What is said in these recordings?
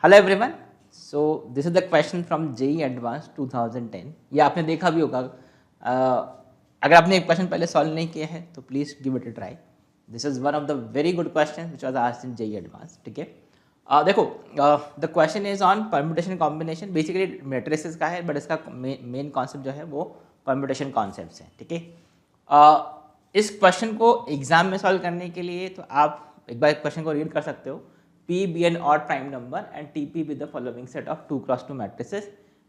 Hello everyone, so this is the question from JEE advance 2010। ये आपने देखा भी होगा। अगर आपने एक क्वेश्चन पहले सॉल्व नहीं किया है तो please give it a try. This is one of the very good question which was asked in JEE advance. ठीक है, देखो, the question is on permutation combination. Basically matrices का है, बट इसका मेन कॉन्सेप्ट जो है वो परम्यूटेशन कॉन्सेप्ट है। ठीक है, इस क्वेश्चन को एग्जाम में सॉल्व करने के लिए तो आप एक बार क्वेश्चन को रीड कर सकते हो। P be an odd prime number and TP be the following set of 2 cross 2 matrices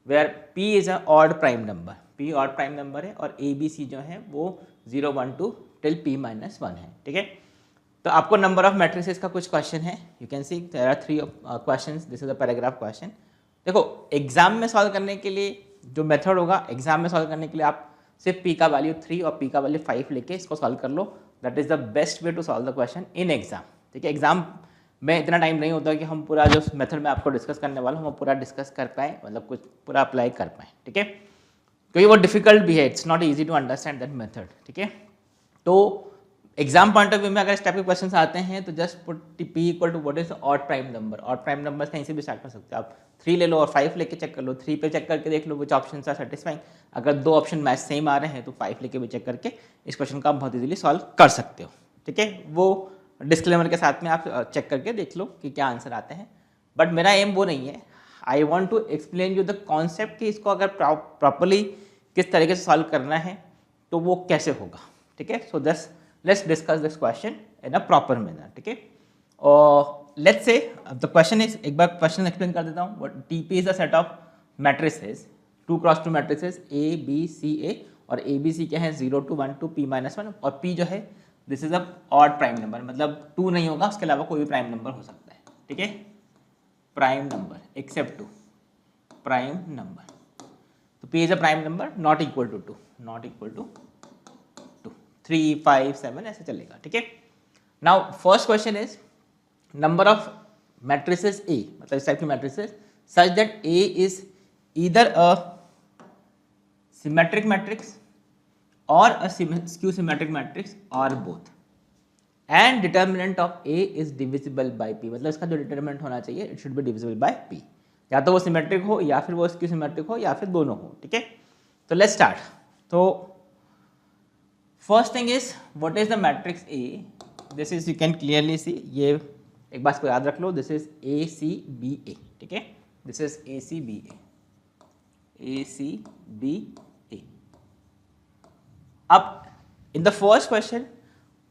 where P is an odd prime number. P odd prime number है और ABC जो है वो 0 1 2 till P minus 1 है। ठीक है, तो आपको नंबर ऑफ मैट्रिसेस का कुछ क्वेश्चन है। You can see there are 3 questions. This is a paragraph question. देखो, एग्जाम में सॉल्व करने के लिए जो मेथड होगा, एग्जाम में सॉल्व करने के लिए आप सिर्फ P का वैल्यू 3 और P का वैल्यू 5 लेके इसको सॉल्व कर लो। That is the best way to solve the question in exam. ठीक है, एग्जाम में इतना टाइम नहीं होता कि हम पूरा जो मेथड में आपको डिस्कस करने वाला हूँ वो पूरा डिस्कस कर पाएँ, मतलब कुछ पूरा अप्लाई कर पाएँ। ठीक है, क्योंकि वो डिफिकल्ट भी है, it's not easy to understand that method. ठीक है, तो एग्जाम पॉइंट ऑफ व्यू में अगर इस टाइप के क्वेश्चन आते हैं तो just put P equal to what is odd prime number. Odd prime number कहीं से भी स्टार्ट कर सकते हो आप। 3 ले लो और 5 लेके चेक कर लो। 3 पे चेक करके देख लो विच ऑप्शन आर सेटिस्फाइंग। अगर 2 ऑप्शन मैच सेम आ रहे हैं तो 5 लेके भी चेक करके इस क्वेश्चन का आप बहुत इजीली सॉल्व कर सकते हो। ठीक है, वो डिस्क्लेमर के साथ में आप चेक करके देख लो कि क्या आंसर आते हैं। बट मेरा एम वो नहीं है। I want to explain you the concept कि इसको अगर प्रॉपरली किस तरीके से सॉल्व करना है तो वो कैसे होगा। ठीक है, so just let's discuss this question in a proper manner. ठीक है, और let's say the question is, एक बार क्वेश्चन एक्सप्लेन कर देता हूँ। TP is a set of matrices 2 cross 2 matrices A B C A और A B C क्या है 0 2 1 2 P minus 1 और P जो है this is a odd prime number, मतलब 2 नहीं होगा, उसके अलावा कोई भी प्राइम नंबर हो सकता है। ठीक है, prime number except 2 prime number. तो P is a prime number not equal to 2, not equal to 2, 3 5 7 ऐसे चलेगा। ठीक है, now first question is number of matrices A, मतलब इस टाइप की matrices such that A is either a symmetric matrix or a skew symmetric matrix or both and determinant of A is divisible by P। मतलब इसका जो determinant होना चाहिए it should be divisible by P, या तो वो symmetric हो या फिर वो स्क्यू सिमेट्रिक हो या फिर दोनों हो। ठीक है, तो लेट्स स्टार्ट। तो first thing is what is the matrix A। This is, you can clearly सी, ये एक बात को याद रख लो, दिस इज ACBA। ठीक है, दिस इज ACBA, ACBA। अब इन द फर्स्ट क्वेश्चन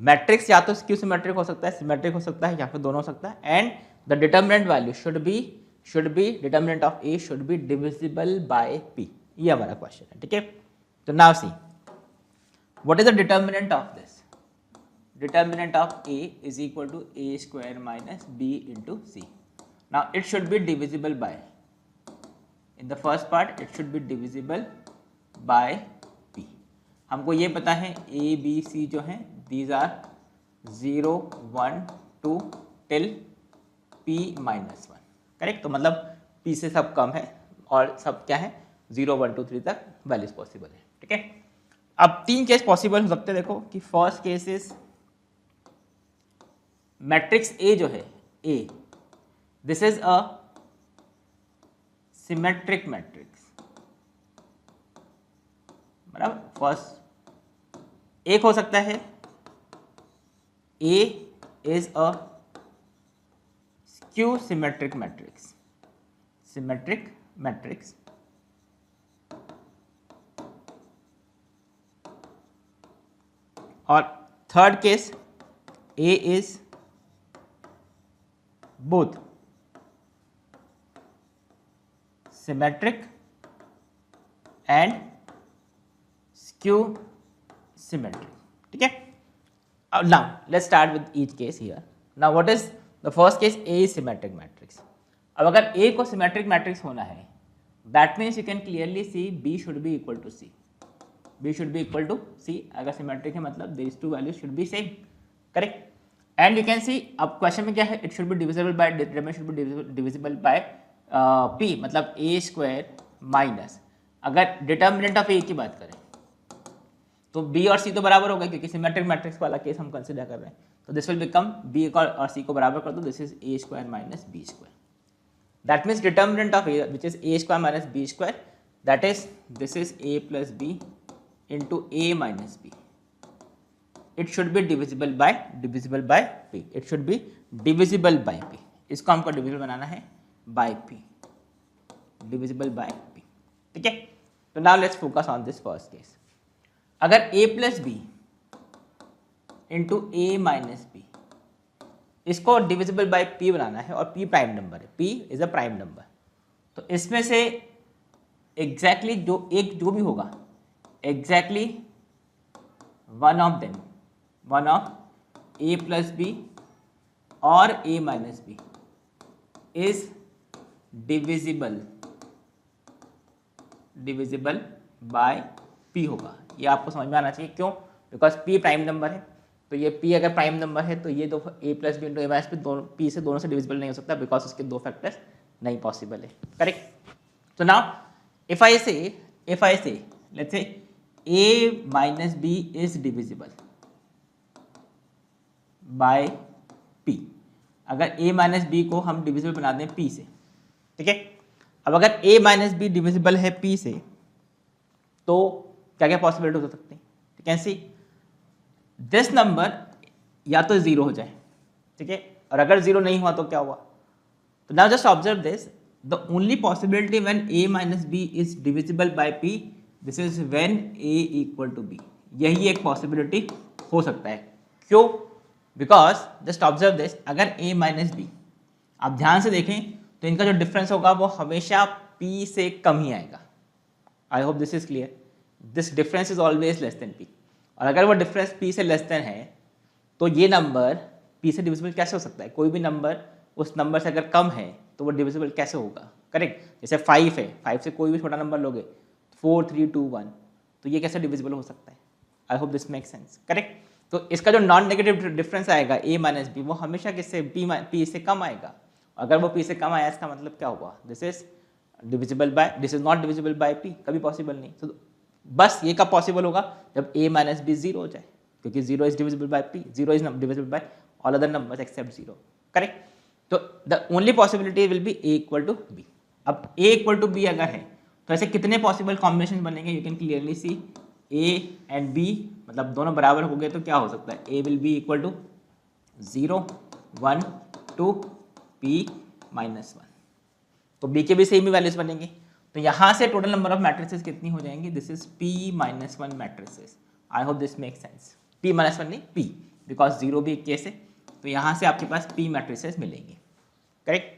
मैट्रिक्स या तो स्क्यू सिमेट्रिक हो सकता है, सिमेट्रिक हो सकता है, या फिर दोनों हो सकता है। And the determinant value should be determinant of A should be divisible by P। ये हमारा क्वेश्चन है। ठीक है, तो now see what is the determinant of this. Determinant of A is equal to A square minus B into C। Now it should be divisible by, in the first part it should be divisible by P। हमको ये पता है A B C जो हैं these are 0 1 2 till P minus 1। Correct, तो मतलब P से सब कम है और सब क्या है 0 1 2 3 तक वैल्यूज पॉसिबल है। ठीक है, अब 3 केस पॉसिबल हो सकते हैं। देखो कि first case is matrix A जो है A, this is a symmetric matrix. मतलब फर्स्ट एक हो सकता है A is a skew symmetric matrix, symmetric matrix. और third case A is both symmetric and skew symmetric। ठीक है, now let's start with each case here। now what is the first case? A is symmetric matrix। अब अगर A को symmetric matrix होना है that means you can clearly see B should be equal to C, B should be equal to C। अगर symmetric है मतलब these two values should be same, correct। and you can see अब question में क्या है, it should be divisible by, determinant should be divisible by P, मतलब A square minus, अगर determinant of A की बात करें तो B और C तो बराबर हो गए क्योंकि सिमेट्रिक मैट्रिक्स वाला केस हम कंसिडर कर रहे हैं। तो दिस विल बिकम B और C को बराबर कर दो, this is A square minus B square. That means determinant of A, which is a square minus b square, that is this is a plus b into a minus b. It should be divisible by p. It should be divisible by p. इसको हमको divisible बनाना है by p, divisible by p. ठीक है, तो now let's focus on this first case. अगर a plus b into a minus b, इसको divisible by p बनाना है और p प्राइम नंबर है, p is a prime number, तो इसमें से एग्जैक्टली जो भी होगा, exactly one of a plus B और a minus B is divisible by p होगा. ये आपको समझ में आना चाहिए. क्यों? बिकॉज p प्राइम नंबर है, तो ये p अगर प्राइम नंबर है तो ये दो a plus B into A minus B दोनों p से दोनों से डिविजिबल नहीं हो सकता, बिकॉज उसके दो फैक्टर्स नहीं पॉसिबल है. करेक्ट. तो now if I say let's say a minus b is divisible by p. अगर a माइनस बी को हम डिविजिबल बना दें p से, ठीक है. अब अगर a माइनस बी डिविजिबल है p से, तो क्या क्या पॉसिबिलिटी हो सकती है? You can see this number या तो जीरो हो जाए, ठीक है, और अगर जीरो नहीं हुआ तो क्या हुआ? तो now just observe this. The only possibility when a minus b is divisible by p, this is when a equal to b. यही एक possibility हो सकता है. क्यों? Because just observe this, अगर a minus b, आप ध्यान से देखें तो इनका जो डिफरेंस होगा वो हमेशा p से कम ही आएगा. I hope this is clear. This difference is always less than p. और अगर वो डिफरेंस p से लेस देन है तो ये नंबर p से डिविजिबल कैसे हो सकता है? कोई भी नंबर उस नंबर से अगर कम है तो वो डिविजिबल कैसे होगा? करेक्ट. जैसे 5 है, 5 से कोई भी छोटा नंबर लोगे 4 3 2 1, तो ये कैसे डिविजिबल हो सकता है? I hope this make sense. Correct. तो इसका जो नॉन नेगेटिव डिफरेंस आएगा a माइनस बी, वो हमेशा किससे p से कम आएगा. अगर वो p से कम आया इसका मतलब क्या होगा? This is not divisible by p. कभी पॉसिबल नहीं. तो बस ये कब पॉसिबल होगा? जब a माइनस बी जीरो हो जाए, क्योंकि zero is divisible by p, zero is divisible by all other numbers except zero. Correct. तो the only possibility will be a equal to b. अब a इक्वल टू बी अगर है तो ऐसे कितने पॉसिबल कॉम्बिनेशन बनेंगे? You can clearly see a and b, मतलब दोनों बराबर हो गए तो क्या हो सकता है? a will be equal to 0 1 2 p minus 1. तो b के भी सेम ही वैल्यूज बनेंगे. तो यहाँ से टोटल नंबर ऑफ मैट्रिसेस कितनी हो जाएंगी? This is p minus 1 matrices. I hope this make sense. p minus 1 नहीं, p, बिकॉज जीरो भी एक केस है, तो यहाँ से आपके पास p मैट्रिसेस मिलेंगे. करेक्ट.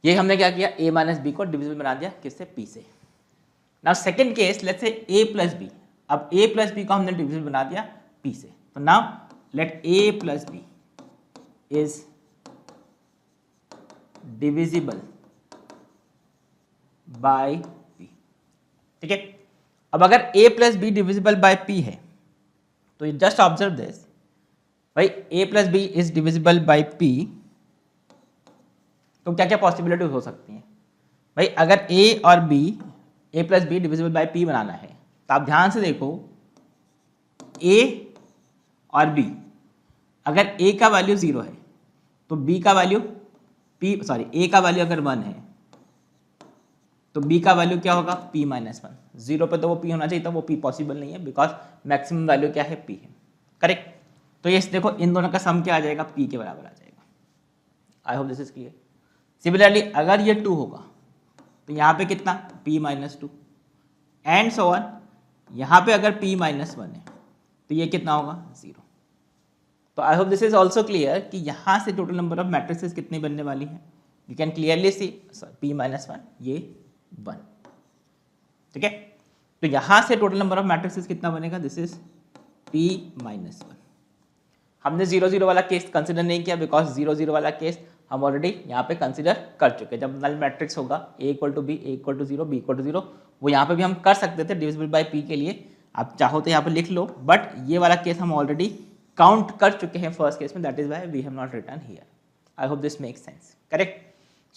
ये हमने क्या किया? a माइनस बी को डिविजिबल बना दिया किससे? p से. Now second case, let's say a plus B. अब a प्लस बी को हमने डिविजिबल बना दिया p से. तो now let a plus B is divisible by p. ठीक है. अब अगर a plus B divisible by p है तो जस्ट ऑब्जर्व दिस भाई, a plus B is divisible by p, तो क्या क्या पॉसिबिलिटीज हो सकती हैं भाई? अगर a और b, a plus B divisible by p बनाना है तो आप ध्यान से देखो, a और b, अगर a का वैल्यू 0 है तो b का वैल्यू a का वैल्यू अगर 1 है तो b का वैल्यू क्या होगा? p minus 1. 0 पे तो वो p होना चाहिए, तो वो p पॉसिबल नहीं है, बिकॉज मैक्सिमम वैल्यू क्या है? p है. करेक्ट. तो ये देखो, इन दोनों का सम क्या आ जाएगा? p के बराबर आ जाएगा. I hope this is clear. Similarly अगर ये 2 होगा तो यहाँ पे कितना? p minus 2 and so on. यहाँ पे अगर p माइनस 1 है तो ये कितना होगा? 0. तो I hope this is also clear कि यहाँ से टोटल नंबर ऑफ मैट्रिसेस कितनी बनने वाली है? You can clearly C p minus 1, ये 1. ठीक है. तो यहाँ से टोटल नंबर ऑफ मैट्रिसेस कितना बनेगा? This is p minus 1. हमने 0 0 वाला केस कंसिडर नहीं किया, बिकॉज 0 0 वाला केस हम ऑलरेडी यहाँ पे कंसिडर कर चुके हैं. जब नल मैट्रिक्स होगा a equal to B, a equal to 0, b equal to 0, वो यहाँ पे भी हम कर सकते थे डिविजिबल बाय p के लिए. आप चाहो तो यहाँ पे लिख लो, बट ये वाला केस हम ऑलरेडी काउंट कर चुके हैं फर्स्ट केस में. That is why we have not written here. I hope this makes sense. Correct.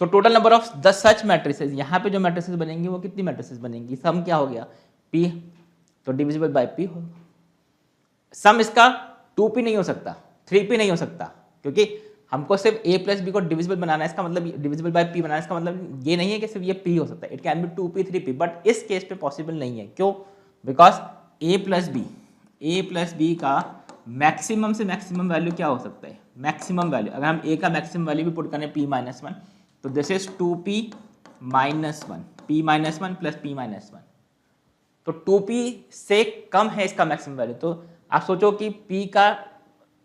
So total number of the such matrices, यहाँ पे जो मैट्रिसेस बनेंगी वो कितनी मैट्रिसेस बनेंगी? सम क्या हो गया? p, तो डिविजिबल बाय p होगा. सम इसका 2p नहीं हो सकता, 3p नहीं हो सकता, क्योंकि हमको सिर्फ a प्लस बी को डिविजिबल बनाना है, इसका मतलब डिविजिबल बाय p बनाना है, इसका मतलब ये नहीं है कि सिर्फ ये p हो सकता है, it can be 2p 3p, but इस केस पे पॉसिबल नहीं है। क्यों? बिकॉज a प्लस बी का मैक्सिमम से मैक्सिमम वैल्यू क्या हो सकता है? मैक्सिमम वैल्यू, अगर हम a का मैक्सिमम वैल्यू भी पुट करें p माइनस वन, तो this is 2p minus one, p minus one plus p minus one, तो 2p से कम है इसका मैक्सिमम वैल्यू। तो आप सोचो कि p का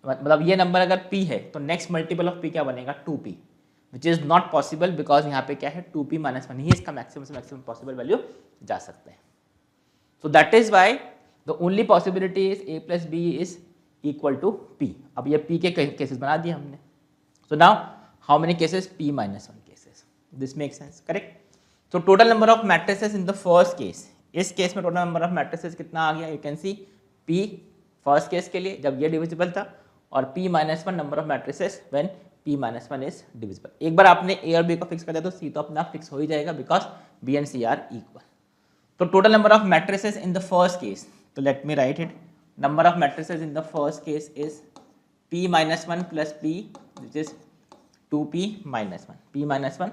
मतलब ये नंबर अगर p है तो नेक्स्ट मल्टीपल ऑफ p क्या बनेगा? 2p, which is not possible because यहाँ पे क्या है 2p माइनस वन ही इसका मैक्सिमम से मैक्सिमम पॉसिबल वैल्यू जा सकता है। So that is why the only possibility is a plus B is equal to p। अब ये p के केसेस बना दिए हमने। So now how many cases? p minus one cases. This make sense, correct? So total number of matrices in the first case, इस case में total number of matrices कितना आ गया? You can see p first case के लिए जब ये divisible था, और p minus one number of matrices when p minus one is divisible. एक बार आपने a और b को फिक्स कर दिया तो c तो अपना फिक्स हो ही जाएगा because b and c are equal. तो total number of matrices in the first case, तो let me write it, number of matrices in the first case is p minus one plus p which is 2p minus one, p minus one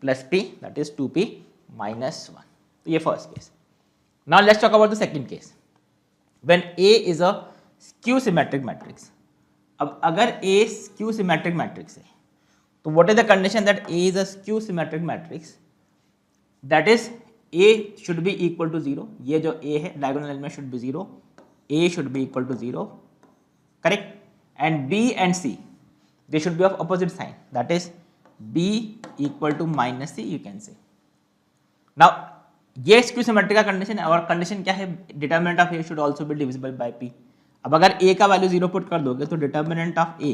plus p that is 2p minus one. तो ये first case. Now let's talk about the second case when a is a skew symmetric matrix. अब अगर a skew symmetric matrix है तो what is the condition that a is a skew symmetric matrix? That is a should be equal to zero. ये जो a है diagonal element should be zero, a should be equal to zero, correct? And b and c they should be of opposite sign, that is b equal to minus c, you can say. Now ये skew symmetric का condition है, और condition क्या है? Determinant of a should also be divisible by p। अब अगर a का value zero put कर दोगे तो determinant of a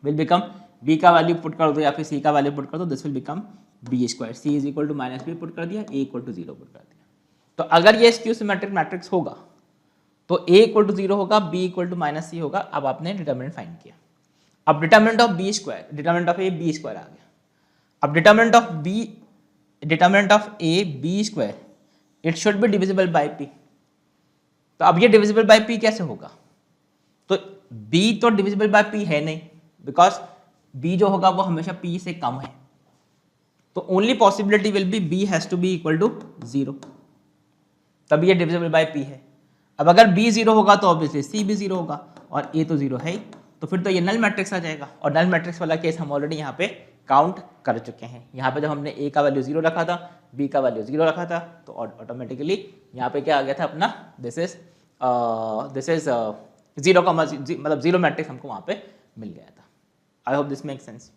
will become b का वैल्यू पुट कर दो या फिर c का वैल्यू पुट कर दो, this will become b square, c is equal to minus b put कर दिया, a equal to zero put कर दिया। तो अगर ये स्क्यू सिमेट्रिक मैट्रिक्स होगा तो a इक्वल टू जीरो होगा, b equal to minus c होगा। अब आपने डिटरमिनेंट फाइंड किया। अब determinant of b square, determinant of a b square आ गया। अब determinant of a b square, it should be divisible by p। तो अब ये डिविजिबल बाय p कैसे होगा? तो b तो डिविजिबल बाय p है नहीं बिकॉज b जो होगा वो हमेशा p से कम है। तो only possibility will be b has to be equal to zero, तब ये डिविजिबल बाय p है। अब अगर b जीरो होगा तो ऑब्वियसली c भी जीरो होगा, और a तो जीरो है ही, तो फिर तो ये नल मैट्रिक्स आ जाएगा। और नल मैट्रिक्स वाला केस हम ऑलरेडी यहाँ पे काउंट कर चुके हैं। यहाँ पे जब हमने a का वैल्यू जीरो रखा था, b का वैल्यू जीरो रखा था, तो ऑटोमेटिकली यहाँ पे क्या आ गया था अपना, दिस इज जीरो का मतलब जीरो मैट्रिक्स हमको वहाँ पे मिल गया था। आई होप दिस मेक सेंस।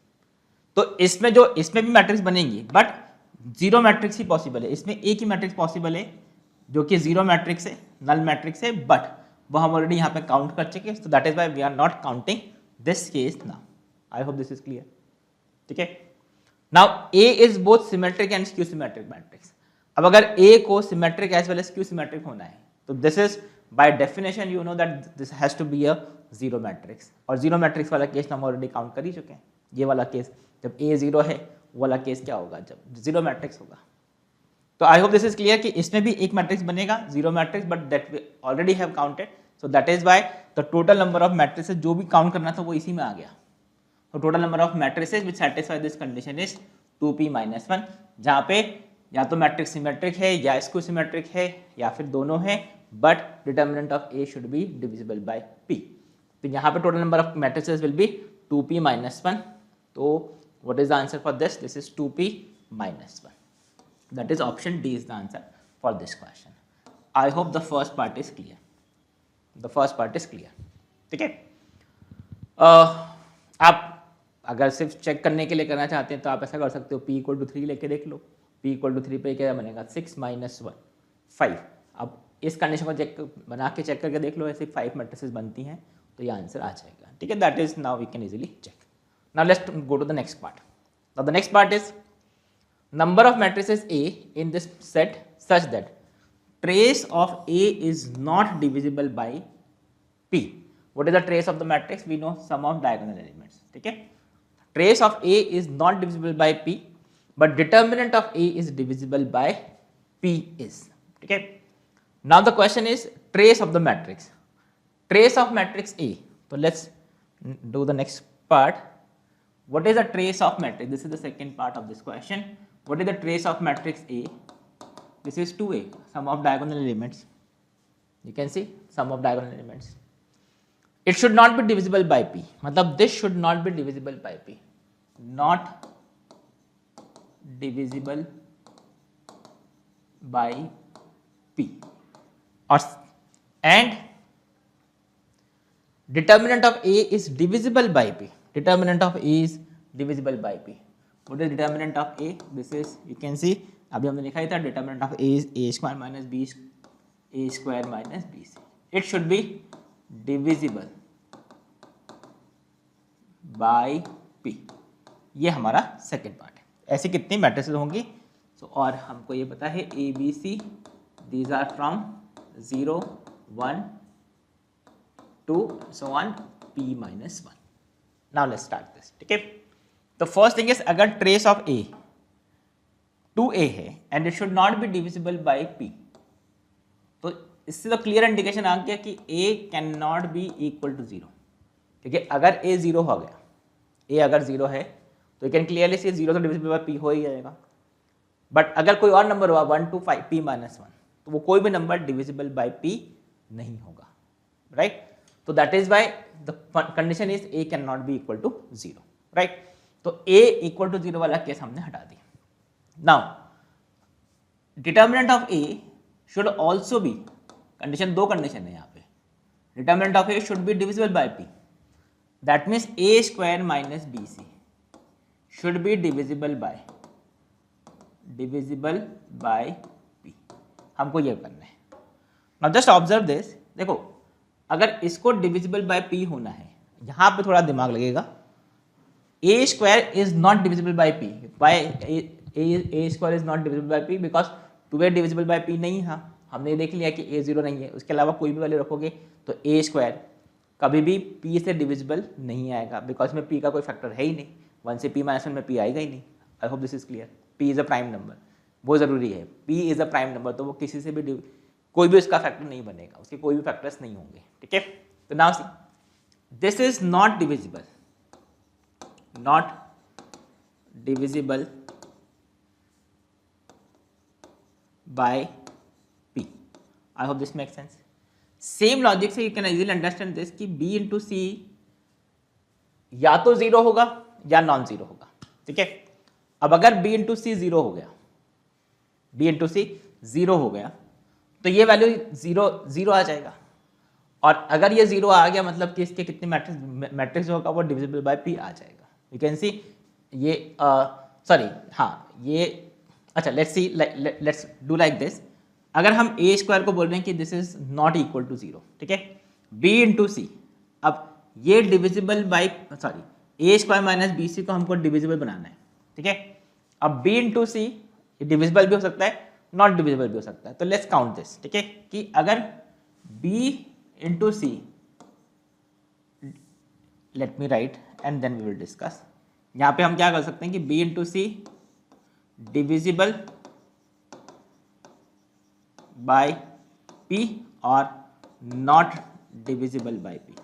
तो इसमें भी मैट्रिक्स बनेंगी, but zero matrix he possible है। इसमें एक ही मैट्रिक्स पॉसिबल है जो कि जीरो मैट्रिक्स है, नल मैट्रिक्स है, बट वो हम ऑलरेडी यहाँ पे काउंट कर चुके हैं। तो that is why we are not counting this case now. I hope this is clear, ठीक है? Now A is both symmetric and skew symmetric matrix. अब अगर A को symmetric as well as skew symmetric होना है तो this is by definition you know that this has to be a zero matrix. और zero matrix वाला case हम already count कर ही चुके हैं। ये वाला केस जब A जीरो है, वो वाला केस क्या होगा? जब जीरो मैट्रिक्स होगा। तो I hope this is clear कि इसमें भी एक मैट्रिक्स बनेगा zero matrix, but that we already have counted. So that is why the total number of matrix जो भी काउंट करना था वो इसी में आ गया। तो total number of matrices which satisfy this condition is 2p minus one, जहाँ पे या तो मैट्रिक्स सिमेट्रिक है या स्क्यू सिमेट्रिक है या फिर दोनों है, but determinant of a should be divisible by p। तो यहाँ पे total number of matrices will be 2p minus one. तो what is the answer for this? This is 2p minus one. That is option D is the answer for this question. I hope the first part is clear. The first part is clear, ठीक है? आप अगर सिर्फ check करने के लिए करना चाहते हैं तो आप ऐसा कर सकते हो, p इक्वल टू 3 लेके देख लो। p इक्वल टू 3 पे क्या बनेगा? 6 माइनस 1 5। अब इस कंडीशन को चेक बना के चेक करके देख लो, ऐसे 5 मैट्रिसेस बनती हैं तो ये आंसर आ जाएगा, ठीक है? That is now we can easily check. Now let's go to the next part. Now the next part is number of matrices A in this set such that trace of A is not divisible by P. What is the trace of the matrix? We know sum of diagonal elements, ठीक है? Trace of A is not divisible by P, but determinant of A is divisible by P is, ठीक है? Now the question is trace of the matrix. Trace of matrix A. So let's do the next part. what is the trace of matrix? This is the second part of this question. What is the trace of matrix A? This is 2A, sum of diagonal elements. You can see sum of diagonal elements. It should not be divisible by P. मतलब this should not be divisible by P. Not divisible by P. And determinant of A is divisible by P. Determinant of A is divisible by P. What is determinant of A? This is, you can see, अभी हमने लिखा ही था, determinant of A is A square minus B A square minus BC. It should be divisible by P. ये हमारा second part है. ऐसी कितनी matrices होंगी? और हमको ये पता है A B C these are from 0 1 2 so on P minus 1. Now let's start this. ठीक है, तो फर्स्ट थिंग इज अगर ट्रेस ऑफ A 2A है and it should not be divisible by P, तो इससे तो क्लियर इंडिकेशन आ गया कि A can not be equal to 0. ठीक है, अगर A 0 हो गया, A अगर 0 है तो यू कैन क्लियरली सी 0 तो डिविजिबल बाय P हो ही जाएगा. बट अगर कोई और नंबर हुआ 1 2 5 P माइनस 1, तो वो कोई भी नंबर डिविजिबल बाय P नहीं होगा. राइट, तो that is why the condition is A can not be equal to 0. Right, तो A इक्वल टू 0 वाला केस हमने हटा दिया. Now determinant of A should also be, condition, दो कंडीशन है यहाँ पे. Determinant of A should be divisible by P. That means A square minus BC should be divisible by P. हमको ये करना है. Now just observe this. देखो, अगर इसको डिविजिबल बाय P होना है, यहां पे थोड़ा दिमाग लगेगा. A square is not divisible by P. Why A square is not divisible by P? Because 2A divisible by P नहीं है. हमने देख लिया कि A 0 नहीं है. उसके अलावा कोई भी वैल्यू रखोगे तो A स्क्वायर कभी भी P से डिविजिबल नहीं आएगा, बिकॉज में P का कोई फैक्टर है ही नहीं. 1 से P माइनस 1 में P आएगा ही नहीं. आई hope this is clear. P is a prime number, वो जरूरी है. P is a prime number, तो वो किसी से भी कोई भी उसका फैक्टर नहीं बनेगा, उसके कोई भी फैक्टर्स नहीं होंगे. ठीक है, तो now see, this is not divisible by P. I hope this make sense. Same logic से you can easily understand this कि B इंटू सी या तो 0 होगा या नॉन 0 होगा. ठीक है, अब अगर B इंटू सी 0 हो गया, तो ये वैल्यू 0 आ जाएगा. और अगर ये 0 आ गया मतलब कि इसके कितने मैट्रिक्स होगा वो डिविजिबल बाय P आ जाएगा. यू कैन सी ये सॉरी हाँ ये अच्छा, लेट्स डू लाइक दिस. अगर हम A स्क्वायर को बोल रहे हैं कि this is not equal to 0, ठीक है, B इंटू सी, अब ये divisible by A square minus BC को हमको डिविजिबल बनाना है. ठीक है, अब B इंटू सी डिविजिबल भी हो सकता है, नॉट डिविजिबल भी हो सकता है. तो लेट्स काउंट दिस. ठीक है, कि अगर B into C, let me write and then we will discuss. यहाँ पे हम क्या कर सकते हैं कि B into C divisible by P और नॉट डिविजिबल बाय P.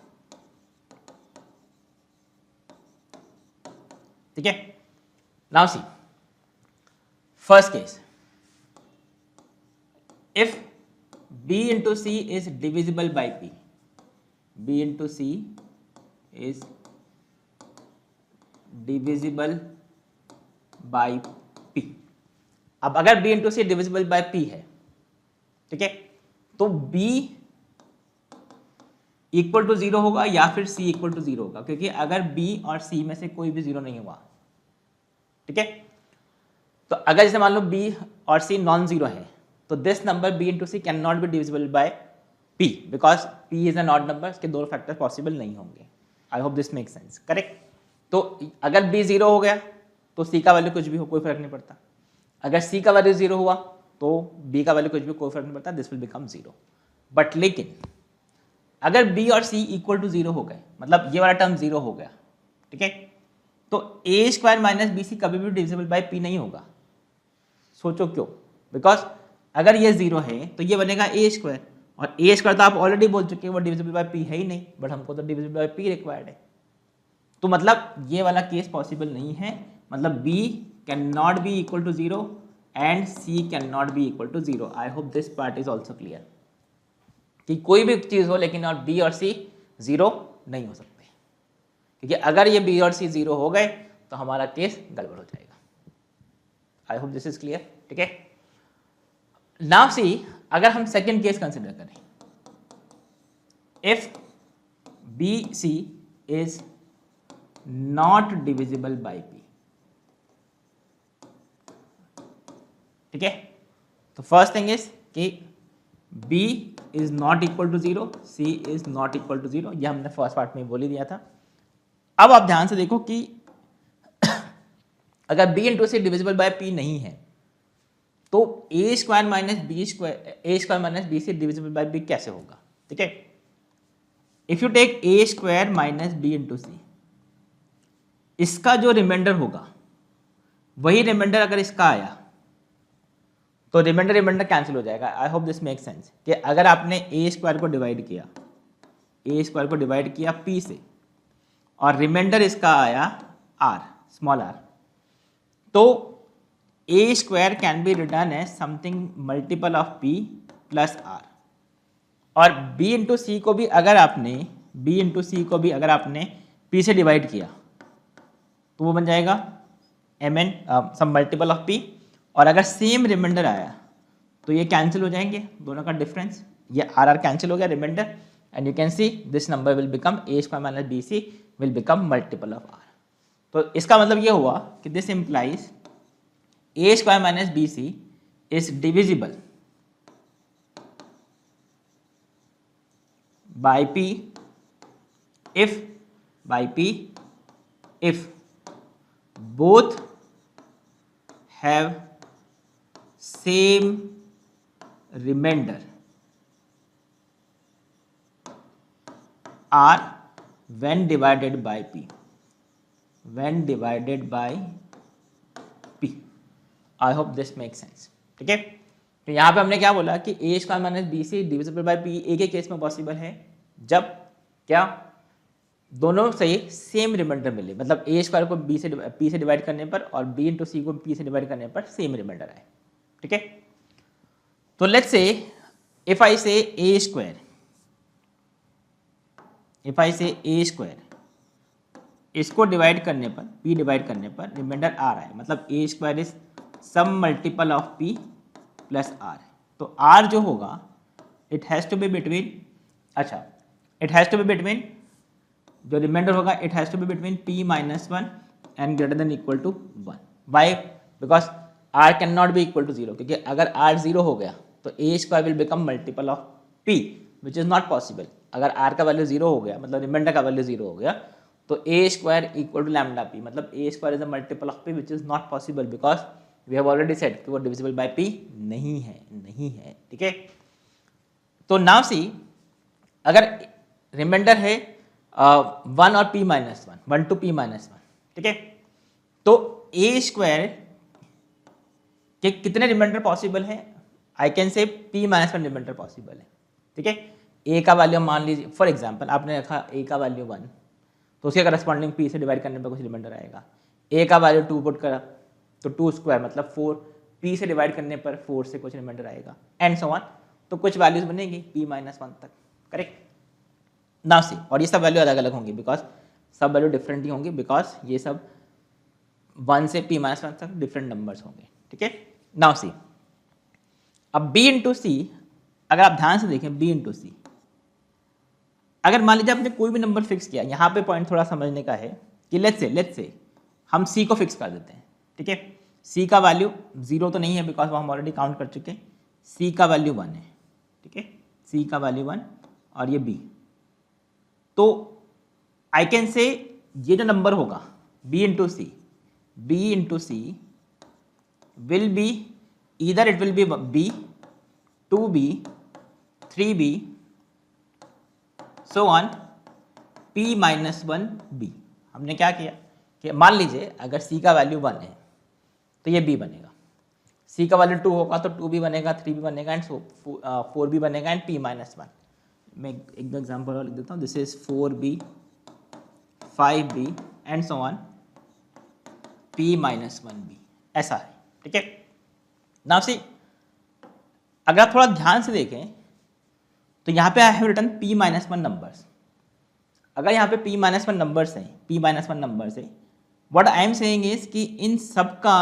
ठीक है, now see first case. If B into C is divisible by P, B into C is divisible by P. अब अगर B into C divisible by P है, ठीक है, तो B equal to 0 होगा या फिर C इक्वल टू 0 होगा, क्योंकि अगर B और C में से कोई भी 0 नहीं हुआ, ठीक है, तो अगर जैसे मान लो B और C नॉन 0 है, तो this number B into C can not be divisible by P, because P is a not number. इसके दो फैक्टर पॉसिबल नहीं होंगे. I hope this make sense. Correct. तो अगर B 0 हो गया तो C का वैल्यू कुछ भी हो, कोई फर्क नहीं पड़ता. अगर C का वैल्यू 0 हुआ तो B का वैल्यू कुछ भी, कोई फर्क नहीं पड़ता. This will become 0. बट लेकिन अगर B और C इक्वल टू 0 हो गए, मतलब ये वाला टर्म 0 हो गया, ठीक है, तो A स्क्वायर माइनस BC कभी भी डिविजिबल बाय P नहीं होगा. सोचो क्यों? बिकॉज अगर ये 0 है तो ये बनेगा A स्क्वायर, और A स्क्वायर तो आप ऑलरेडी बोल चुके हैं वो डिविजिबल बाय P है ही नहीं, बट हमको तो डिविजिबल बाय P रिक्वायर्ड है. तो मतलब ये वाला केस पॉसिबल नहीं है, मतलब b can not be equal to 0 and c can not be equal to 0। I hope this part is also clear कि कोई भी चीज़ हो लेकिन और b और c 0 नहीं हो सकते, क्योंकि अगर ये b और c 0 हो गए तो हमारा केस गड़बड़ हो जाएगा। I hope this is clear, ठीक है। नाउ सी, अगर हम सेकेंड केस कंसिडर करें, if b c is not divisible by p, ठीक है। तो फर्स्ट थिंग इज कि b is not equal to 0, c is not equal to 0, यह हमने फर्स्ट पार्ट में बोल ही दिया था। अब आप ध्यान से देखो कि अगर b into C divisible by p नहीं है तो a square minus B c divisible by b कैसे होगा, ठीक है। If you take a square minus b into c, इसका जो रिमाइंडर होगा वही रिमाइंडर अगर इसका आया तो रिमाइंडर कैंसिल हो जाएगा। I hope this make sense कि अगर आपने a स्क्वायर को डिवाइड किया p से और रिमाइंडर इसका आया r, स्मॉल r, तो a square can be written as something multiple of p plus r, और b इंटू सी को भी अगर आपने p से डिवाइड किया तो वो बन जाएगा mn some multiple of p, और अगर सेम रिमाइंडर आया तो ये कैंसिल हो जाएंगे दोनों का डिफरेंस, ये आर कैंसिल हो गया remainder, and you can see this number will become a square minus B c will become multiple of r। तो इसका मतलब ये हुआ कि this implies a square minus B c is divisible by p if both have same remainder r when divided by p, I hope this makes sense, ठीक है। तो यहाँ पे हमने क्या बोला कि a square minus B c divisible by p एक ही केस में पॉसिबल है जब क्या दोनों से सेम रिमाइंडर मिले, मतलब a स्क्वायर को p से डिवाइड करने पर और b इंटू सी को p से डिवाइड करने पर सेम रिमाइंडर आए, ठीक है। तो लेट्स से इफ आई से a स्क्वायर इसको डिवाइड करने पर p डिवाइड करने पर रिमाइंडर r आए, मतलब a स्क्वायर इज some multiple of p plus r, तो r जो होगा it has to be between जो रिमाइंडर होगा it has to be between p minus 1 and greater than equal to 1। Why? Because r can not be equal to 0, क्योंकि अगर r 0 हो गया तो a square will become multiple of p which is not possible. अगर r का value 0 हो गया, मतलब रिमाइंडर का वैल्यू 0 हो गया, तो a square equal to lambda p, मतलब a square is a multiple of p which is not possible because we have already said कि वो डिविजिबल बाय p नहीं है, ठीक है। तो नाउ सी, अगर रिमाइंडर है 1 और p minus 1 to p minus 1, ठीक है, तो a स्क्वायर के कितने रिमाइंडर पॉसिबल है? I can say p minus 1 remainder possible है, ठीक है। a का वैल्यू मान लीजिए फॉर एग्जांपल आपने रखा a का वैल्यू 1, तो उसके करस्पॉन्डिंग p से डिवाइड करने पर कुछ रिमाइंडर आएगा। a का वैल्यू 2 पुट करा तो 2 स्क्वायर मतलब 4, p से डिवाइड करने पर 4 से कुछ रिमाइंडर आएगा, एंड सो ऑन, तो कुछ वैल्यूज बनेगी p माइनस 1 तक, करेक्ट। नाउ सी, और ये सब वैल्यू अलग अलग होंगी बिकॉज सब वैल्यू डिफरेंट ही होंगी, बिकॉज ये सब 1 से p माइनस 1 तक डिफरेंट नंबर्स होंगे, ठीक है। नाउ सी, अब b इंटू सी, अगर आप ध्यान से देखें b इंटू सी, अगर मान लीजिए आपने कोई भी नंबर फिक्स किया, यहाँ पे पॉइंट थोड़ा समझने का है कि लेट्स से हम c को फिक्स कर देते हैं, ठीक है। c का वैल्यू 0 तो नहीं है बिकॉज वो हम ऑलरेडी काउंट कर चुके हैं, c का वैल्यू 1 है, ठीक है, c का वैल्यू 1 और ये b, तो आई कैन से ये जो नंबर होगा b into C will be either it will be b, 2b, 3b, so on p minus 1b। हमने क्या किया कि मान लीजिए अगर c का वैल्यू 1 है तो ये b बनेगा, c का वैल्यू 2 होगा तो 2b बनेगा, 3b बनेगा एंड 4b बनेगा एंड p माइनस 1। मैं एक एग्जाम्पल और लिख देता हूँ, this is 4b, 5b and so on p minus 1b, ऐसा है, ठीक है। नाउ सी, अगर आप थोड़ा ध्यान से देखें तो यहाँ पे I have written p minus 1 numbers. अगर यहाँ पे p माइनस 1 नंबर्स हैं, p माइनस 1 नंबर्स है, what I am saying is कि इन सब का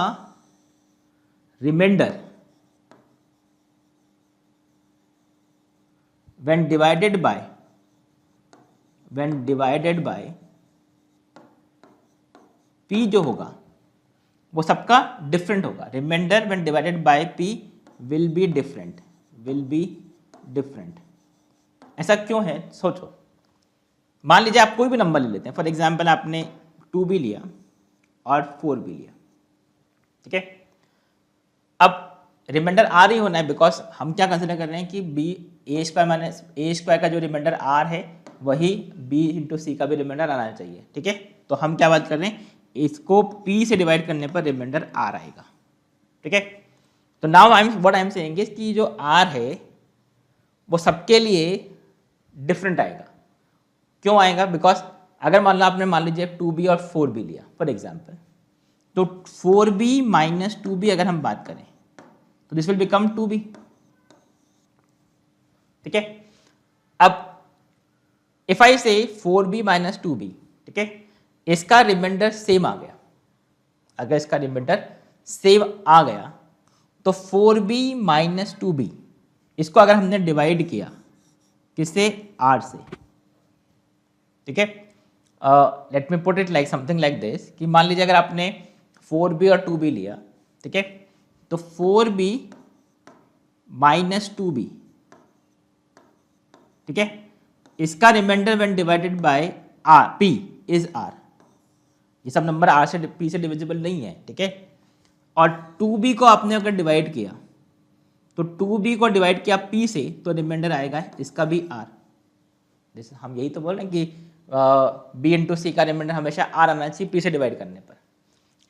remainder when divided by p जो होगा वो सबका डिफरेंट होगा। Remainder when divided by p will be different। ऐसा क्यों है सोचो। मान लीजिए आप कोई भी नंबर ले लेते हैं, फॉर एग्जाम्पल आपने 2b लिया और 4b लिया, ठीक है। अब रिमाइंडर आर ही होना है, बिकॉज हम क्या कंसिडर कर रहे हैं कि b ए स्क्वायर का जो रिमाइंडर आर है वही b इंटू सी का भी रिमाइंडर आना चाहिए, ठीक है। तो हम क्या बात कर रहे हैं, इसको p से डिवाइड करने पर रिमाइंडर आर आएगा, ठीक है। तो now what I am saying is कि जो r है वो सबके लिए डिफरेंट आएगा। क्यों आएगा? बिकॉज अगर मान लीजिए 2b और 4b लिया फॉर एग्जाम्पल, तो 4b माइनस 2b अगर हम बात करें तो दिस विल बिकम 2b, ठीक है। अब इफ आई से 4b माइनस 2b, ठीक है, इसका रिमाइंडर सेम आ गया। अगर इसका रिमाइंडर सेम आ गया तो 4b माइनस 2b इसको अगर हमने डिवाइड किया किससे, r से, ठीक है। Let me put it like something like this कि मान लीजिए अगर आपने 4b और 2b लिया, ठीक है, तो 4b माइनस 2b, ठीक है, इसका remainder when divided by r p is r। ये सब नंबर r से p से डिविजिबल नहीं है, ठीक है। और 2b को आपने अगर डिवाइड किया तो 2b को डिवाइड किया p से तो रिमाइंडर आएगा इसका भी r। जैसे हम यही तो बोल रहे हैं कि b इंटू सी का रिमाइंडर हमेशा r आना चाहिए p से डिवाइड करने पर।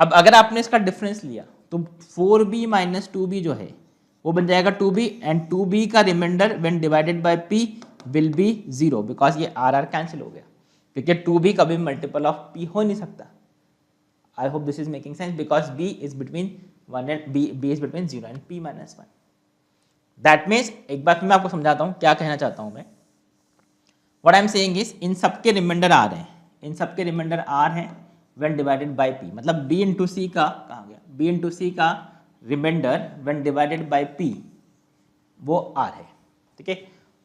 अब अगर आपने इसका डिफरेंस लिया तो 4b माइनस 2b जो है वो बन जाएगा 2b एंड 2b का remainder when divided by p will be 0 because ये r कैंसिल हो गया, क्योंकि 2b कभी मल्टीपल ऑफ p हो नहीं सकता। आई hope this is making sense because b is between 1 and b is between 0 and p minus 1। That means एक बार मैं आपको समझाता हूँ क्या कहना चाहता हूँ मैं। What I am saying is इन सबके रिमाइंडर r है, इन सबके रिमाइंडर r है व्हेन डिवाइडेड बाय p, मतलब b इंटू सी का कहाँ गया, b इंटू सी का remainder when divided by p वो r है, ठीक है।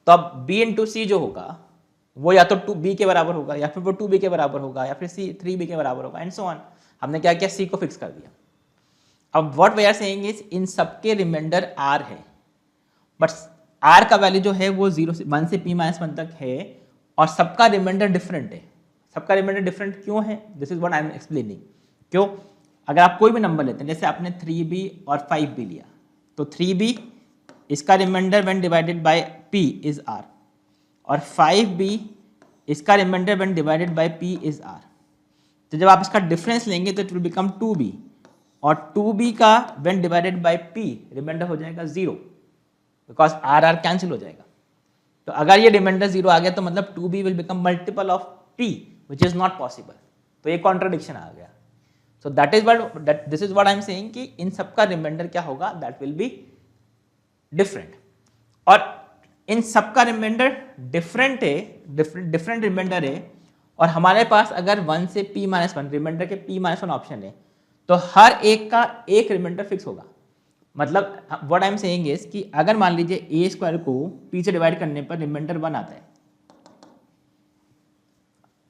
तो अब b इंटू सी जो होगा वो या तो 2b के बराबर होगा या फिर वो 2b के बराबर होगा या फिर c 3b के बराबर होगा एंड सो ऑन। हमने क्या किया, c को फिक्स कर दिया। अब what we are saying is इन सबके रिमाइंडर r है, बट r का वैल्यू जो है वो 1 से p माइनस 1 तक है और सबका रिमाइंडर डिफरेंट है। सबका रिमाइंडर डिफरेंट क्यों है, this is what I am explaining. क्यों? अगर आप कोई भी नंबर लेते हैं, जैसे आपने 3b और 5b लिया, तो 3b इसका remainder when divided by p is r और 5b इसका remainder when divided by p is r। तो जब आप इसका डिफरेंस लेंगे तो इट विल बिकम 2b और 2b का when divided by p remainder हो जाएगा 0 बिकॉज r कैंसिल हो जाएगा। तो अगर ये रिमाइंडर 0 आ गया तो मतलब 2b will become multiple of p which is not possible. तो ये कॉन्ट्रडिक्शन आ गया। सो that is this is what I am saying कि इन सबका रिमाइंडर क्या होगा, दैट विल बी डिफरेंट। और इन सबका रिमाइंडर डिफरेंट है, डिफरेंट रिमाइंडर है और हमारे पास अगर 1 से p माइनस 1 रिमाइंडर के p माइनस 1 ऑप्शन है तो हर एक का एक रिमाइंडर फिक्स होगा। मतलब what I am saying is कि अगर मान लीजिए a स्क्वायर को p से डिवाइड करने पर रिमाइंडर 1 आता है,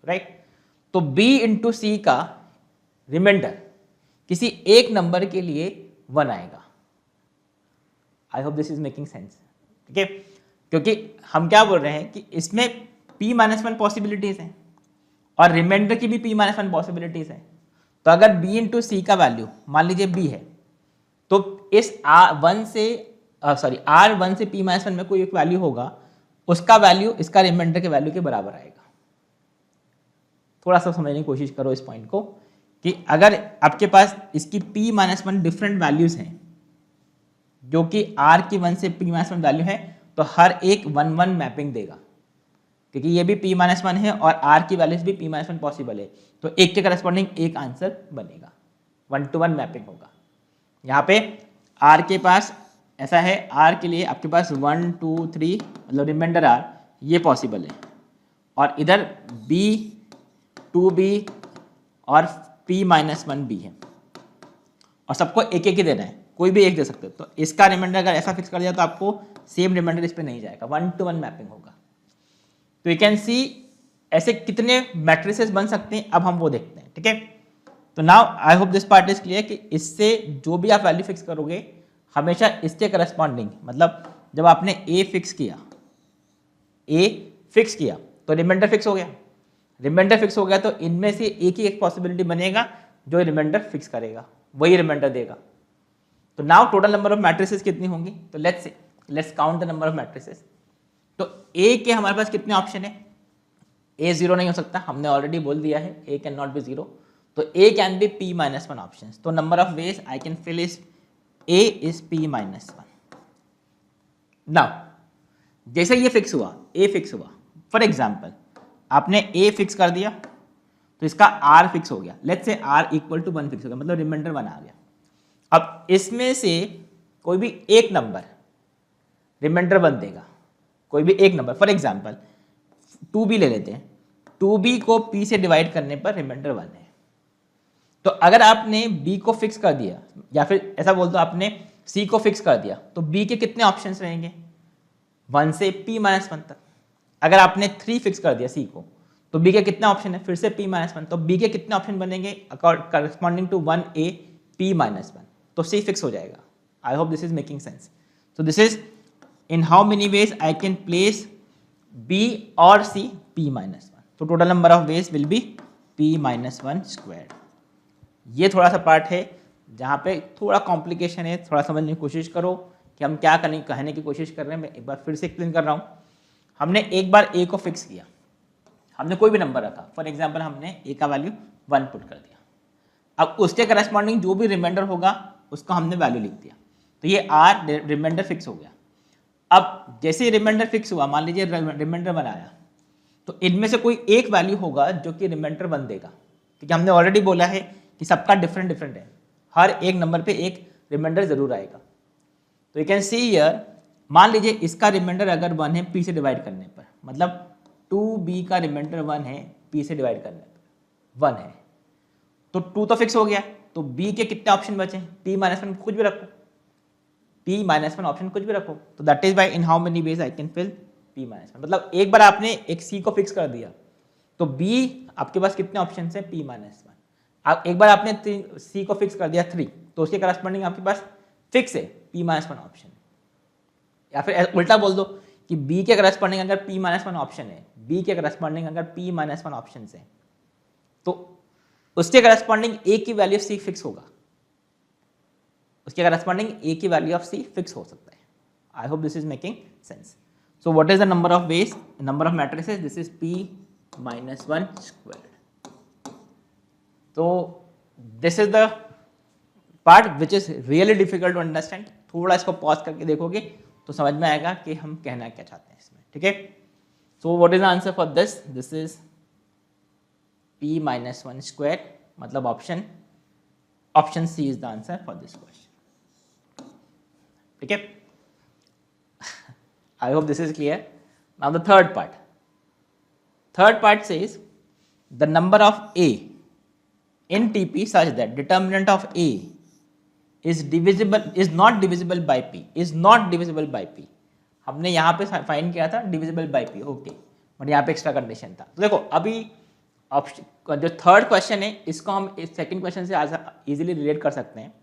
राइट, तो b इंटू सी का रिमाइंडर किसी एक नंबर के लिए 1 आएगा। आई hope this is making sense, ठीक है। क्योंकि हम क्या बोल रहे हैं कि इसमें p माइनस 1 पॉसिबिलिटीज हैं और रिमाइंडर की भी p माइनस 1 पॉसिबिलिटीज हैं। तो अगर b इंटू सी का वैल्यू मान लीजिए b है तो इस r1 से p माइनस 1 में कोई एक वैल्यू होगा, उसका वैल्यू इसका रिमाइंडर के वैल्यू के बराबर आएगा। थोड़ा सा समझने की कोशिश करो इस पॉइंट को कि अगर आपके पास इसकी p माइनस 1 डिफरेंट वैल्यूज हैं जो कि r की 1 से p माइनस 1 वैल्यू है तो हर एक 1 1 मैपिंग देगा। क्योंकि ये भी p माइनस वन है और r की वैल्यूज भी p माइनस वन पॉसिबल है, तो एक के करस्पॉन्डिंग एक आंसर बनेगा, 1-to-1 मैपिंग होगा। यहाँ पे r के पास ऐसा है, r के लिए आपके पास 1 2 3 मतलब रिमाइंडर r ये पॉसिबल है, और इधर b 2b और p माइनस वन b है, और सबको एक एक ही देना है, कोई भी एक दे सकते हो। तो इसका रिमाइंडर अगर ऐसा फिक्स कर दिया तो आपको सेम रिमाइंडर इस पे नहीं जाएगा, 1-to-1 मैपिंग होगा। तो यू कैन सी ऐसे कितने मैट्रिसेस बन सकते हैं, अब हम वो देखते हैं, ठीक है। तो now I hope this part is clear कि इससे जो भी आप वैल्यू फिक्स करोगे हमेशा इसके करस्पॉन्डिंग, मतलब जब आपने a फिक्स किया तो रिमाइंडर फिक्स हो गया, रिमाइंडर फिक्स हो गया तो इनमें से एक ही एक पॉसिबिलिटी बनेगा जो रिमाइंडर फिक्स करेगा, वही रिमाइंडर देगा। तो now total number of matrices कितनी होंगी, तो let's count the number of matrices. तो a के हमारे पास कितने ऑप्शन है, a जीरो नहीं हो सकता, हमने ऑलरेडी बोल दिया है a can not be zero, तो a can be p minus one option. तो number of ways I can fill is a is p minus one. Now जैसे ये फिक्स हुआ, a फिक्स हुआ, फॉर एग्जाम्पल आपने a फिक्स कर दिया तो इसका r फिक्स हो गया, let's say r equal to 1 fix हो गया, मतलब रिमाइंडर 1 आ गया। अब इसमें से कोई भी एक नंबर रिमाइंडर 1 देगा, कोई भी एक नंबर, फॉर एग्जाम्पल 2b ले लेते हैं, 2b को p से डिवाइड करने पर रिमाइंडर 1 है। तो अगर आपने b को फिक्स कर दिया, या फिर ऐसा बोल दो आपने c को फिक्स कर दिया, तो b के कितने ऑप्शंस रहेंगे, 1 से p माइनस वन तक। अगर आपने 3 फिक्स कर दिया c को, तो b के कितने ऑप्शन है, फिर से p माइनस वन, तो b के कितने ऑप्शन बनेंगे corresponding to 1a p minus one, तो c फिक्स हो जाएगा। I hope this is making sense. So this is in how many ways I can place b और c p माइनस वन। तो total number of ways will be p minus one square. ये थोड़ा सा part है जहाँ पे थोड़ा complication है, थोड़ा समझने की कोशिश करो कि हम क्या कहने की कोशिश कर रहे हैं। मैं एक बार फिर से एक्सप्लेन कर रहा हूँ। हमने एक बार a को फिक्स किया, हमने कोई भी नंबर रखा, फॉर एग्जाम्पल हमने a का वैल्यू 1 पुट कर दिया। अब उसके करस्पॉन्डिंग जो भी रिमाइंडर होगा उसका हमने वैल्यू लिख दिया, तो ये r रिमाइंडर फिक्स हो गया। अब जैसे रिमाइंडर फिक्स हुआ, मान लीजिए रिमाइंडर 1 आया, तो इनमें से कोई एक वैल्यू होगा जो कि रिमाइंडर 1 देगा, क्योंकि हमने ऑलरेडी बोला है कि सबका डिफरेंट डिफरेंट है, हर एक नंबर पे एक रिमाइंडर जरूर आएगा। तो यू कैन सी हियर, मान लीजिए इसका रिमाइंडर अगर 1 है p से डिवाइड करने पर, मतलब 2b का रिमाइंडर 1 है p से डिवाइड करने पर 1 है, तो 2 तो फिक्स हो गया, तो b के कितने ऑप्शन बचे, p माइनस वन कुछ भी रखो, p माइनस वन ऑप्शन कुछ भी रखो। तो that is by in how many ways I can fill p minus one. मतलब एक बार आपने एक c को फिक्स कर दिया तो b आपके पास कितने ऑप्शन है, p माइनस वन। आप एक बार आपने c को फिक्स कर दिया 3, तो उसके करस्पॉन्डिंग आपके पास फिक्स है p माइनस वन ऑप्शन। या फिर उल्टा बोल दो कि b के करस्पॉन्डिंग अगर p माइनस वन ऑप्शन है, b के करस्पॉन्डिंग अगर p माइनस वन ऑप्शन है, तो उसके करस्पॉन्डिंग a की वैल्यू c फिक्स होगा, उसके करस्पॉन्डिंग a की वैल्यू ऑफ c फिक्स हो सकता है। I hope this is making sense. So what is the number of ways, number of matrices, this is p minus one square. तो this is the part which is really difficult to understand. थोड़ा इसको pause करके देखोगे तो समझ में आएगा कि हम कहना क्या चाहते हैं इसमें, ठीक है। So what is the answer for this, this is p minus one square, मतलब option C is the answer for this question, ठीक है। I hope this is clear. Now the third part says the number of a in TP such that determinant of a is not divisible by p। हमने यहाँ पे find किया था divisible by p, okay, but यहाँ पे extra condition था। तो देखो अभी ऑप्शन जो थर्ड क्वेश्चन है इसको हम इस सेकंड क्वेश्चन से इजीली रिलेट कर सकते हैं।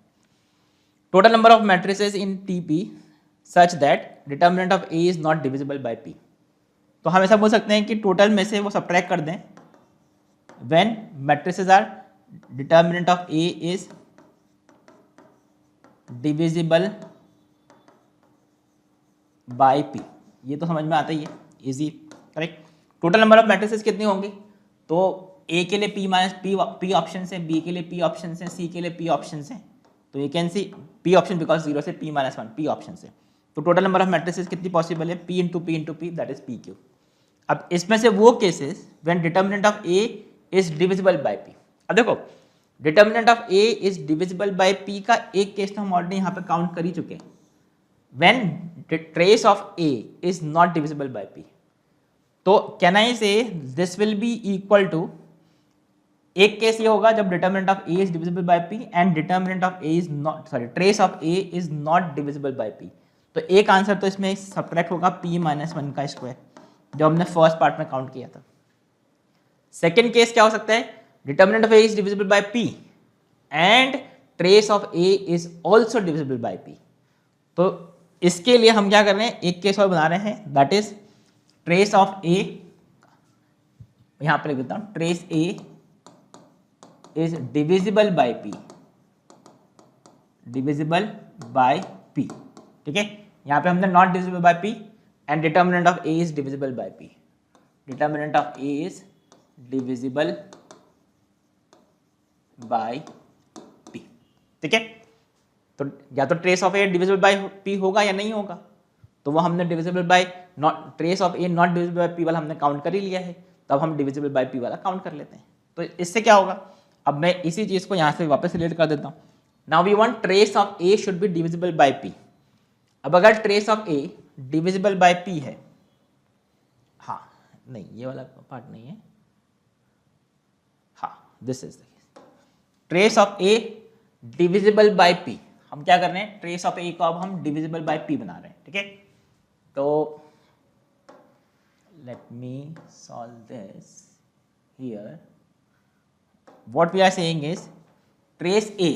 Total number of matrices in TP such that determinant of a is not divisible by p। तो हम ऐसा बोल सकते हैं कि टोटल में से वो सब्ट्रैक्ट कर दें when matrices are determinant of a is divisible by p। ये तो समझ में आता ही है, easy, correct. Total number of matrices कितनी होंगी, तो a के लिए p माइनस p ऑप्शन है, b के लिए p ऑप्शन है, c के लिए p ऑप्शन है। तो you can see p option because 0 से p minus one p option है। तो टोटल नंबर ऑफ मैट्रिसेस कितनी पॉसिबल है, p into p that is p Q. अब इसमें से वो cases when determinant of A is divisible by P. अब देखो determinant of A is divisible by P का एक केस तो हम ऑलरेडी यहाँ पे काउंट कर ही चुके हैं, when trace of A is not divisible by P. तो can I say this will be equal to, एक केस ये होगा जब determinant of A is divisible by P and determinant of A is not, sorry, trace of A is not divisible by P. तो एक answer तो इसमें subtract होगा p minus 1 का स्क्वायर जो हमने फर्स्ट पार्ट में काउंट किया था। सेकेंड केस क्या हो सकता है, determinant of A is divisible by p and trace of A is also divisible by p। तो इसके लिए हम क्या कर रहे हैं, एक केस और बना रहे हैं, दैट इज ट्रेस ऑफ ए, यहां पर लिख देता हूं, trace A is divisible by p, divisible by p, ठीक है। यहां पे हमने not divisible by p and determinant of a is divisible by p, determinant of a is divisible by p, ठीक है। तो या तो trace of a divisible by p होगा या नहीं होगा, तो वो हमने divisible by not, trace of a not divisible by p वाला हमने काउंट कर ही लिया है, तब हम डिविजिबल बाय p वाला काउंट कर लेते हैं। तो इससे क्या होगा, अब मैं इसी चीज को यहां से वापस रिलेट कर देता हूं। Now we want trace of a should be divisible by p। अब अगर trace of a divisible by p है, हाँ नहीं ये वाला पार्ट नहीं है, हाँ this is trace of a divisible by p। हम क्या कर रहे हैं, ट्रेस ऑफ a को अब हम डिविजिबल बाय p बना रहे हैं, ठीक है। तो let me solve this here. What we are saying is trace a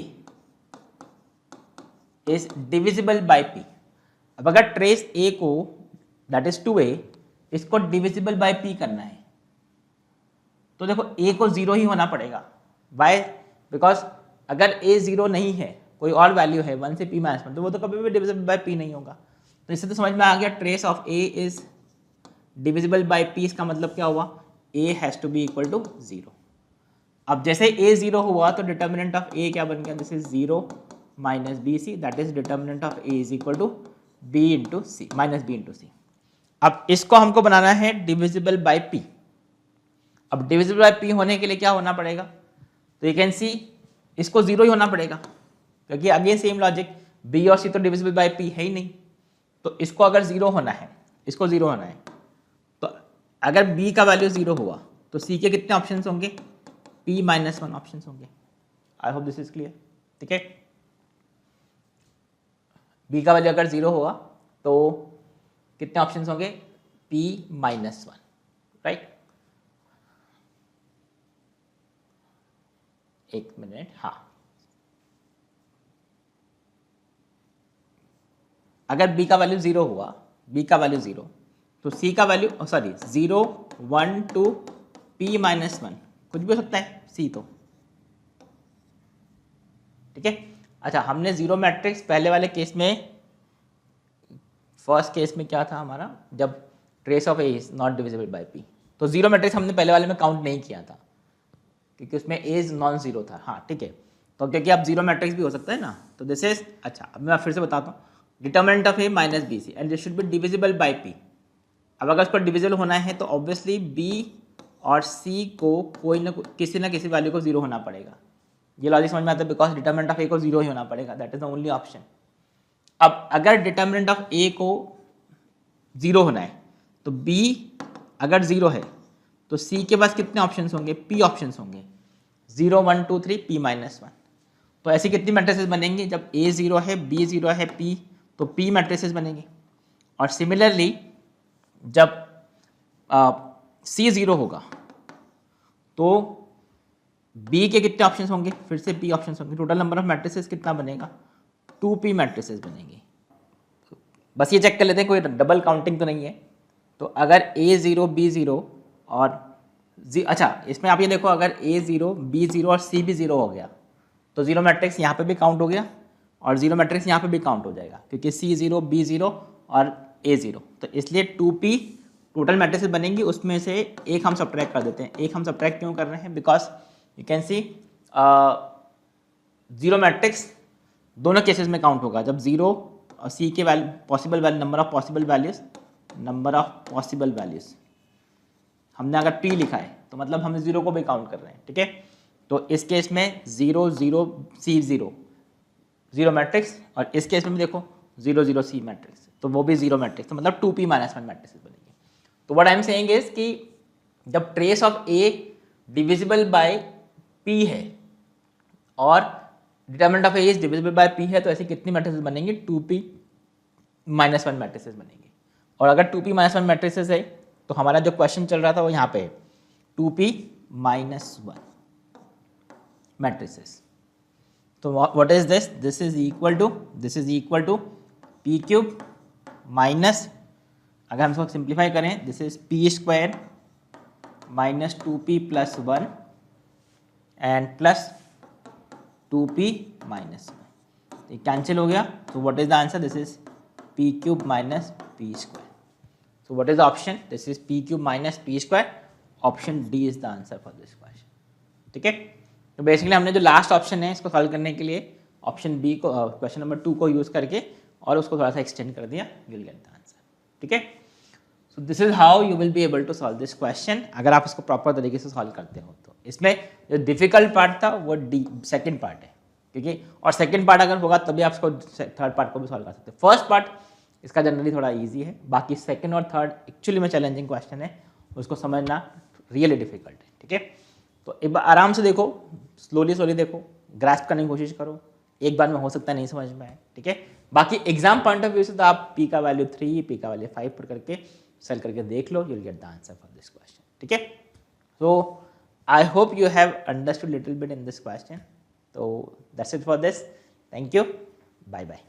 is divisible by p। अब अगर ट्रेस a को, दैट इज 2a, इसको डिविजिबल बाय p करना है, तो देखो a को 0 ही होना पड़ेगा। वाई, बिकॉज अगर a 0 नहीं है, कोई और वैल्यू है 1 से p माइनस 1, तो वो तो कभी भी डिविजिबल बाय p नहीं होगा। तो इससे तो समझ में आ गया trace of a is divisible by p, इसका मतलब क्या हुआ, a has to be equal to 0। अब जैसे a 0 हुआ तो डिटर्मिनेंट ऑफ a क्या बन गया, this is 0 minus B c, that is determinant of a is equal to b into c, minus b into सी। अब इसको हमको बनाना है डिविजिबल बाय p। अब डिविजिबल बाय p होने के लिए क्या होना पड़ेगा, तो यू कैन सी इसको 0 ही होना पड़ेगा, क्योंकि अगेन सेम लॉजिक, b और c तो डिविजिबल बाय p है ही नहीं। तो इसको अगर 0 होना है, इसको 0 होना है, तो अगर b का वैल्यू 0 हुआ तो c के कितने ऑप्शंस होंगे, p माइनस 1 ऑप्शंस होंगे। I hope this is clear, ठीक है। b का वैल्यू अगर 0 हुआ तो कितने ऑप्शंस होंगे, p माइनस 1, राइट। एक मिनट, हाँ, अगर b का वैल्यू 0 हुआ, b का वैल्यू 0, तो c का वैल्यू, सॉरी 0 1 2 p माइनस 1 कुछ भी हो सकता है, c तो, ठीक है। अच्छा, हमने 0 मैट्रिक्स पहले वाले केस में, फर्स्ट केस में क्या था हमारा, जब trace of a is not divisible by p, तो 0 मैट्रिक्स हमने पहले वाले में काउंट नहीं किया था क्योंकि उसमें a इज नॉन जीरो था, हाँ ठीक है। तो क्योंकि अब 0 मैट्रिक्स भी हो सकता है ना, तो दिस इज, अच्छा अब मैं फिर से बताता हूँ, determinant of a minus B C and this should be divisible by p। अब अगर उसको डिविजिबल होना है तो ऑब्वियसली b और c को कोई ना किसी वैल्यू को 0 होना पड़ेगा। ये लॉजिक समझ में आता है, बिकॉज डिटर्मिनेंट ऑफ a को 0 ही होना पड़ेगा, that is the only option. अब अगर डिटर्मिनेंट ऑफ a को 0 होना है तो b अगर 0 है तो c के पास कितने ऑप्शंस होंगे, p ऑप्शंस होंगे, 0 1 2 3 p माइनस 1। तो ऐसी कितनी मैट्रिसेस बनेंगी, जब a 0 है, b 0 है, p, तो p मैट्रिसेस बनेंगी। और सिमिलरली जब c 0 होगा तो b के कितने ऑप्शंस होंगे, फिर से p ऑप्शंस होंगे। टोटल नंबर ऑफ मैट्रिसेस कितना बनेगा, 2p मैट्रिसेस बनेंगी। बस ये चेक कर लेते हैं कोई डबल काउंटिंग तो नहीं है। तो अगर a 0 b 0 और अच्छा इसमें आप ये देखो, अगर a 0 b 0 और c भी 0 हो गया तो 0 मैट्रिक्स यहाँ पे भी काउंट हो गया और 0 मैट्रिक्स यहाँ पे भी काउंट हो जाएगा, क्योंकि c 0 b 0 और a 0। तो इसलिए 2p टोटल मैट्रिसेस बनेंगी, उसमें से एक हम सब्ट्रैक्ट कर देते हैं। एक हम सब्ट्रैक्ट क्यों कर रहे हैं, because you can C 0 matrix दोनों केसेस में काउंट होगा, जब 0 और c के value possible value, number of possible values हमने अगर P लिखा है तो मतलब हम 0 को भी काउंट कर रहे हैं, ठीक है। तो इस केस में 0 0 C 0 0 मैट्रिक्स, और इस केस में भी देखो 0 0 C मैट्रिक्स, तो वो भी 0 मैट्रिक्स, तो मतलब 2P - 1 मैट्रिक्स बनेंगे। तो what I am saying is कि जब trace of A divisible by P है और determinant of A is divisible by P है, तो ऐसे कितनी मैट्रिसेस बनेंगे? 2P - 1 मैट्रिसेस बनेंगे। और अगर 2P - 1 मैट्रिसेस है तो हमारा जो क्वेश्चन चल रहा था वो यहाँ पे है 2P - 1 मैट्रिसेस। तो what is this? This is equal to P cube minus, अगर हम इसको सिंप्लीफाई करें, this is P square minus 2P + 1 and plus 2P - 1, ये कैंसिल हो गया। तो what is the answer? This is P cube minus P square. So what is the option? This is P cube minus P square. Option D is the answer for this question. ठीक है। तो basically हमने जो last option है इसको solve करने के लिए ऑप्शन बी को, क्वेश्चन नंबर 2 को यूज करके और उसको थोड़ा सा एक्सटेंड कर दिया, you will get the answer. ठीक है। So this is how you will be able to solve this question, अगर आप इसको प्रॉपर तरीके से सॉल्व करते हो तो। इसमें जो डिफिकल्ट पार्ट था वो सेकेंड पार्ट है, क्योंकि और सेकेंड पार्ट अगर होगा तभी आप इसको थर्ड पार्ट को भी सॉल्व कर सकते हो। फर्स्ट पार्ट इसका जनरली थोड़ा इजी है, बाकी सेकंड और थर्ड एक्चुअली में चैलेंजिंग क्वेश्चन है, उसको समझना रियली डिफिकल्ट है। ठीक है। तो एक बार आराम से देखो, स्लोली देखो, ग्रास्प करने की कोशिश करो, एक बार में हो सकता है नहीं समझ में आए। ठीक है। बाकी एग्जाम पॉइंट ऑफ व्यू से तो आप P का वैल्यू 3, P का वैल्यू 5 पर करके सेल करके देख लो, you will get the answer for this question. ठीक है। So I hope you have understood little bit in this question. तो that's it for this. Thank you, bye bye.